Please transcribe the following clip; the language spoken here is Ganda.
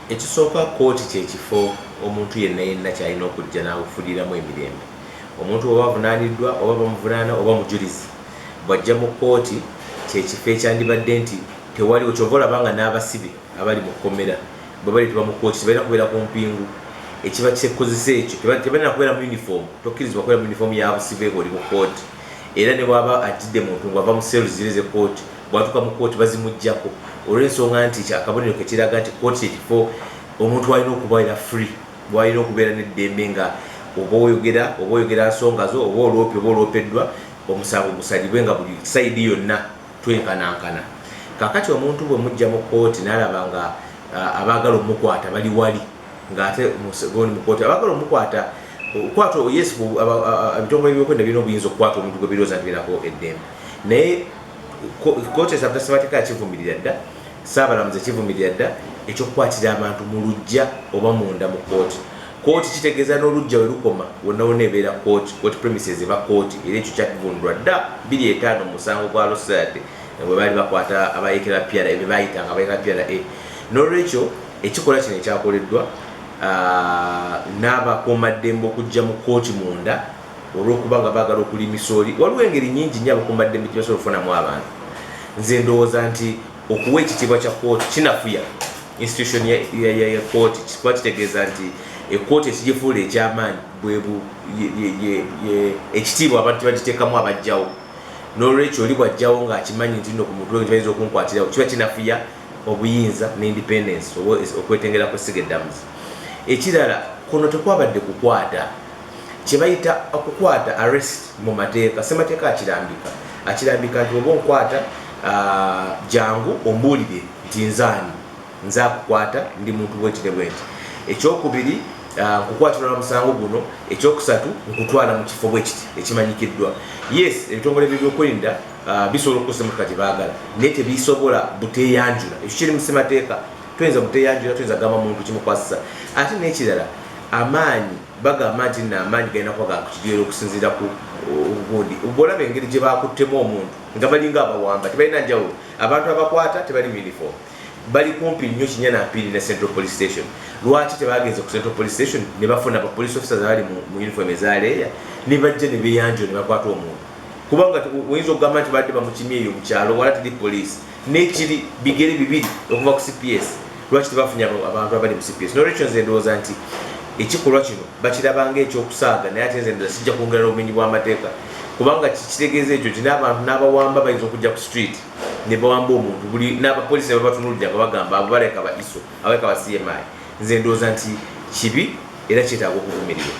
ekisooka kooti kyekifo omuntu yenna kyalina okujja n'awufuliramu emirembe. Omuntu oba avunaaniddwa oba bamuvunaana oba mujulizi bw'ajja mu kooti kyekifo ekyandibadde nti tewaliwo kyova olabanga n'abasibe abali mu kkomera bwe baleetebwa mu kooti tebalina kubeera ku mpingu. Ekiba kyekozesa ekyo tebalina kubeera mu uniform, tokkirizibwa kubeera mu uniform ya busibe ng'oli mu kooti. Era ne bwaba ajjidde muntu ng'ava mu seelu ziri ze kooti bw'atuuka mu kooti bazimuggyako olw'ensonga nti akabonero ke kiraga nti kooti ekifo omuntu alina okubeera free, bw'alina okubeera n'eddembe nga oba oyogera nsonga zo oba olwopi oba olwopeddwa omusango gusalibwe nga buli sayidi yonna twenkanankana. Kaakati omuntu bwe mujja mu kooti n'alaba nga abaagala omukwata bali wali ng'ate goni mu kooti abaagala omukwata kwata yes ebitongole by'okwenda birina obuyinza okukwata omuntu gwe birowooza nti birako eddembe, naye kooti esabta Ssemateeka yakivumirira dda, Ssaabalamuzi ekivumirira dda ekyokukwatira abantu mu luggya oba munda mu kooti. Kooti kitegeeza n'oluggya we lukoma wonna wonna ebeera kooti, kooti premises eba kooti, era ekyo kyakivundulwa dda 25 mu musango gwa Losade bwe baali bakwata abayekera PRA bye baayitanga abayekera PRA. N'olwekyo ekikolwa kino ekyakoleddwa n'abakuumaddembe okujja mu kooti munda olw'okuba nga baagala okulimisa oli. Waliwo engeri nnyingi nnyo abakuumaddembe gye basobola okufunamu abantu. Nze ndowooza nti okuwa ekitiibwa kya kooti kinafuya institution ya kooti, kikuba kitegeeza nti ekooti ekigifuula eky'amaanyi ekitiibwa abantu bagiteekamu abajjawo. N'olwekyo oli bw'ajjawo ng'akimanyi nti nno ku muntu we bayinza okunkwatirawo kiba kinafuya obuyinza n'independence okwetengera kw'essiga eddamuzi. Ekirala kuno tekwabadde kukwata, kye bayita okukwata arrest mu mateeka. Ssemateeka akirambika nti oba onkwata jangu ombuulire nti nzaani nze akukwata ndi muntu bweki ne bweki. Ekyokubiri nkukwatirwa musango guno. Ekyokusatu nkutwala mu kifo bwekiti ekimanyikiddwa. Yes, ebitongole by'ebyokwerinda bisobola okukozesa emotoka gye baagala naye tebisobola buteeyanjula. Ekyo kiri mu Ssemateeka, tuyinza buteeyanjula, tuyinza gamba muntu kimukwasisa. Ate n'ekirala amaanyi bagamba nti n'amaanyi galina kuba ga kukidyera okusinziira ku obugundi. Bw'olaba engeri gye baakuttemu omuntu nga balinga abawamba tebalina njawulo. Abantu abakwata tebali mu uniform, bali kumpi nnyo 4 ne Central Police Station. Lwaki tebagenze ku Central Police Station ne bafuna ba police officers abali mu uniform ezaleeya ne bajja ne beeyanjula ne bakwata omuntu? Kubanga oyinza okugamba nti badde bamukimye eyo mu kyalo wala teri police n'ekiri bigere bibiri okuva ku CPS. Lwaki tebafunye abantu abali mu CPS? N'olwekyo nze ndowooza nti ekikolwa kino bakirabanga ekyokusaaga, naye ate nze ndowooza sijja kwongera obumenyi bw'amateeka kubanga kitegeeza ekyo nti n'abantu n'abawamba bayinza okujja ku street ne bawamba omuntu buli n'abapoliisi ne babatunuulira nga bagamba abo baleka ba ISO abaleka ba CMI. Nze ndowooza nti kibi era kyetaaga okuvumirirwa.